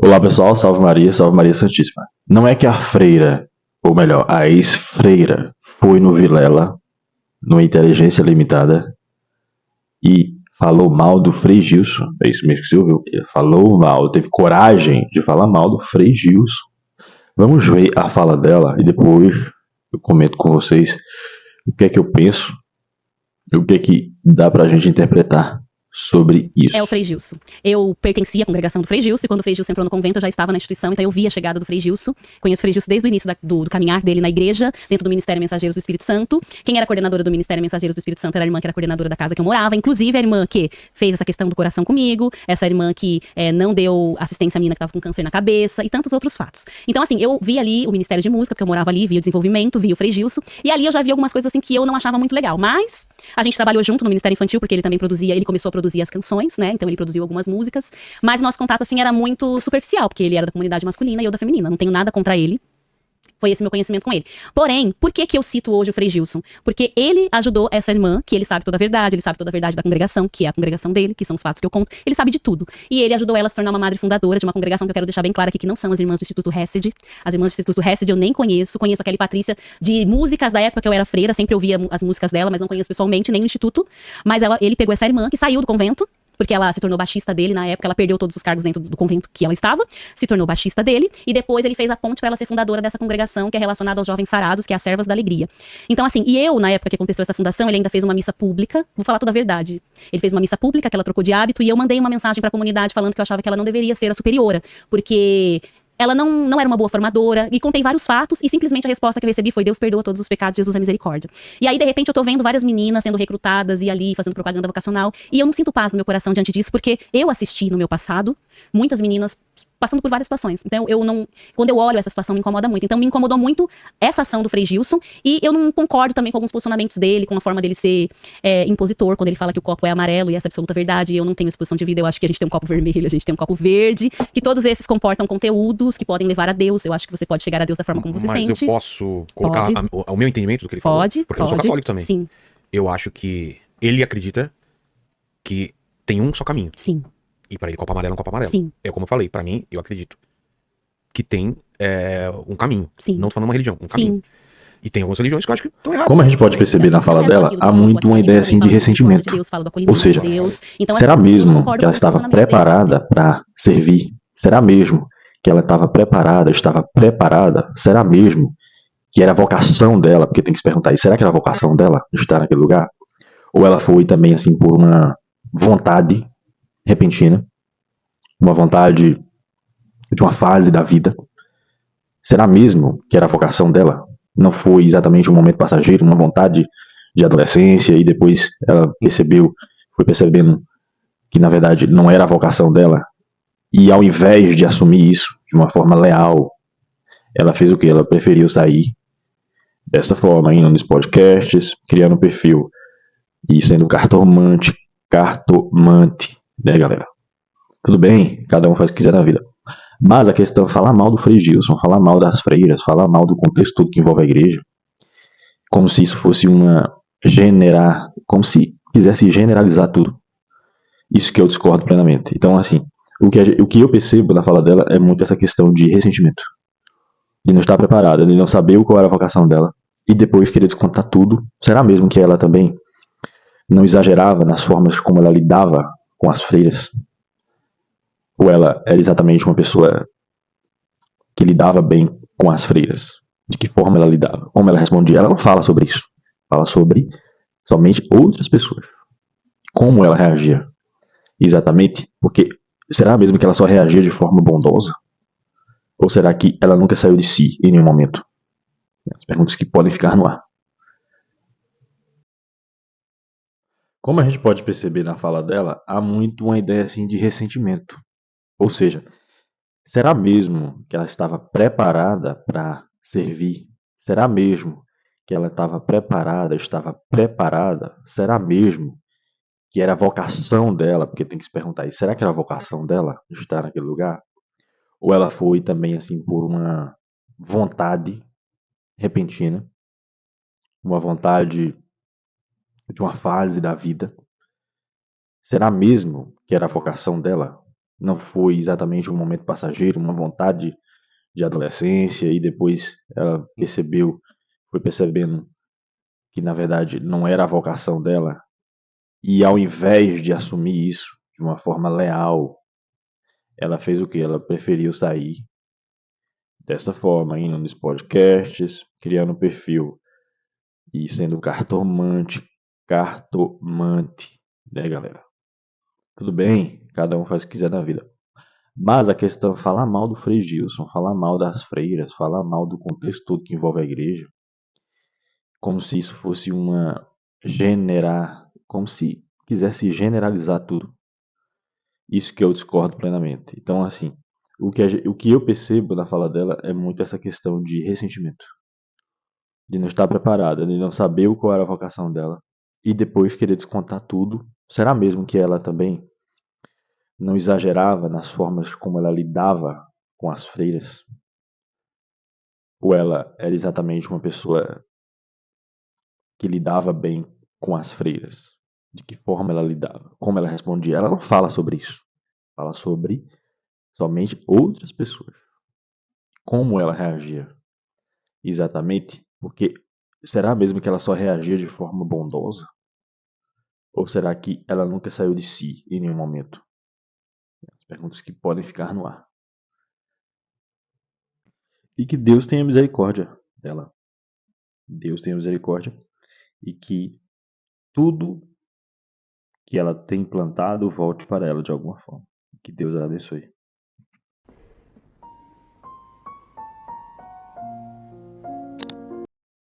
Olá pessoal, salve Maria Santíssima. Não é que a freira, ou melhor, a ex-freira, foi no Vilela, no Inteligência Limitada, e falou mal do Frei Gilson. É isso mesmo que você ouviu. Ele falou mal, teve coragem de falar mal do Frei Gilson. Vamos ver a fala dela e depois eu comento com vocês o que é que eu penso, o que é que dá pra gente interpretar sobre É o isso. Frei Gilson. Eu pertencia à congregação do Frei Gilson, e quando o Frei Gilson entrou no convento, eu já estava na instituição, então eu vi a chegada do Frei Gilson. Conheço o Frei Gilson desde o início do caminhar dele na igreja, dentro do Ministério Mensageiros do Espírito Santo. Quem era coordenadora do Ministério Mensageiros do Espírito Santo era a irmã que era coordenadora da casa que eu morava, inclusive a irmã que fez essa questão do coração comigo, essa irmã que não deu assistência à menina que estava com câncer na cabeça, e tantos outros fatos. Então, assim, eu vi ali o Ministério de Música, porque eu morava ali, vi o desenvolvimento, vi o Frei Gilson, e ali eu já vi algumas coisas assim que eu não achava muito legal, mas a gente trabalhou junto no Ministério Infantil, porque ele também produzia, ele começou a produzir as canções, né? Então ele produziu algumas músicas, mas o nosso contato assim era muito superficial, porque ele era da comunidade masculina e eu da feminina. Não tenho nada contra ele. Foi esse meu conhecimento com ele. Porém, por que eu cito hoje o Frei Gilson? Porque ele ajudou essa irmã, que ele sabe toda a verdade, ele sabe toda a verdade da congregação, que é a congregação dele, que são os fatos que eu conto, ele sabe de tudo. E ele ajudou ela a se tornar uma madre fundadora de uma congregação que eu quero deixar bem clara aqui, que não são as irmãs do Instituto Hesed. As irmãs do Instituto Hesed eu nem conheço a Kelly Patrícia de músicas da época que eu era freira, sempre ouvia as músicas dela, mas não conheço pessoalmente, nem no Instituto. Mas ele pegou essa irmã, que saiu do convento, porque ela se tornou baixista dele na época, ela perdeu todos os cargos dentro do convento que ela estava, se tornou baixista dele, e depois ele fez a ponte para ela ser fundadora dessa congregação que é relacionada aos jovens sarados, que é as Servas da Alegria. Então, assim, e eu, na época que aconteceu essa fundação, ele ainda fez uma missa pública, vou falar toda a verdade, ele fez uma missa pública que ela trocou de hábito, e eu mandei uma mensagem para a comunidade falando que eu achava que ela não deveria ser a superiora, porque ela não era uma boa formadora, e contei vários fatos, e simplesmente a resposta que eu recebi foi: Deus perdoa todos os pecados, Jesus é misericórdia. E aí, de repente, eu tô vendo várias meninas sendo recrutadas e ali fazendo propaganda vocacional, e eu não sinto paz no meu coração diante disso, porque eu assisti no meu passado muitas meninas passando por várias situações. Então, quando eu olho essa situação, me incomoda muito. Então, me incomodou muito essa ação do Frei Gilson, e eu não concordo também com alguns posicionamentos dele, com a forma dele ser impositor, quando ele fala que o copo é amarelo, e essa é absoluta verdade. Eu não tenho essa posição de vida, eu acho que a gente tem um copo vermelho, a gente tem um copo verde, que todos esses comportam conteúdos que podem levar a Deus. Eu acho que você pode chegar a Deus da forma como você Mas sente. eu posso colocar Pode. o meu entendimento do que ele falou? Pode, Porque eu sou católico também. Sim, Eu acho que ele acredita que tem um só caminho. sim, E pra ele, copo amarelo é um copo amarelo. sim, É como eu falei, pra mim, eu acredito que tem um caminho. sim, Não tô falando uma religião, um caminho. sim. E tem algumas religiões que eu acho que estão erradas. Como a gente pode perceber na fala dela, há muito uma ideia assim de ressentimento. Ou seja, Então, será assim, eu não mesmo concordo que ela com os estava posicionamentos dele. preparada para servir? Será mesmo que ela estava preparada? Será mesmo que era a vocação dela? Porque tem que se perguntar isso, será que era a vocação dela estar naquele lugar? Ou ela foi também assim por uma vontade repentina, uma vontade de uma fase da vida? Será mesmo que era a vocação dela? Não foi exatamente um momento passageiro, uma vontade de adolescência e depois ela foi percebendo que na verdade não era a vocação dela, e ao invés de assumir isso de uma forma leal, ela fez o que? Ela preferiu sair dessa forma, indo nos podcasts, criando um perfil e sendo cartomante, né, galera? Tudo bem, cada um faz o que quiser na vida. Mas a questão é falar mal do Frei Gilson, falar mal das freiras, falar mal do contexto todo que envolve a igreja, como se isso fosse como se quisesse generalizar tudo. Isso que eu discordo plenamente. Então, assim, o que eu percebo na fala dela é muito essa questão de ressentimento. De não estar preparada, de não saber qual era a vocação dela. E depois querer descontar tudo. Será mesmo que ela também não exagerava nas formas como ela lidava com as freiras? Ou ela era exatamente uma pessoa que lidava bem com as freiras? De que forma ela lidava? Como ela respondia? Ela não fala sobre isso. Fala sobre somente outras pessoas. Como ela reagia? Exatamente, porque será mesmo que ela só reagia de forma bondosa? Ou será que ela nunca saiu de si em nenhum momento? As perguntas que podem ficar no ar. Como a gente pode perceber na fala dela, há muito uma ideia assim de ressentimento. Ou seja, será mesmo que ela estava preparada para servir? Será mesmo que ela estava preparada? Será mesmo que era a vocação dela? Porque tem que se perguntar isso. Será que era a vocação dela estar naquele lugar? Ou ela foi também assim por uma vontade repentina, uma vontade de uma fase da vida? Será mesmo que era a vocação dela? não foi exatamente um momento passageiro, uma vontade de adolescência, e depois ela foi percebendo que na verdade não era a vocação dela, e ao invés de assumir isso de uma forma leal, ela fez o que? Ela preferiu sair dessa forma, indo nos podcasts, criando um perfil e sendo cartomante, né, galera? Tudo bem, cada um faz o que quiser na vida. Mas a questão é falar mal do Frei Gilson, falar mal das freiras, falar mal do contexto todo que envolve a igreja, como se isso fosse como se quisesse generalizar tudo. Isso que eu discordo plenamente. Então, assim, o que eu percebo na fala dela é muito essa questão de ressentimento, de não estar preparada, de não saber qual era a vocação dela e depois querer descontar tudo. Será mesmo que ela também não exagerava nas formas como ela lidava com as freiras? Ou ela era exatamente uma pessoa que lidava bem com as freiras? De que forma ela lidava? Como ela respondia? Ela não fala sobre isso. Fala sobre somente outras pessoas. Como ela reagia? Exatamente? Porque será mesmo que ela só reagia de forma bondosa? Ou será que ela nunca saiu de si em nenhum momento? Perguntas que podem ficar no ar. E que Deus tenha misericórdia dela. Deus tenha misericórdia e que tudo que ela tem plantado volte para ela de alguma forma. Que Deus a abençoe.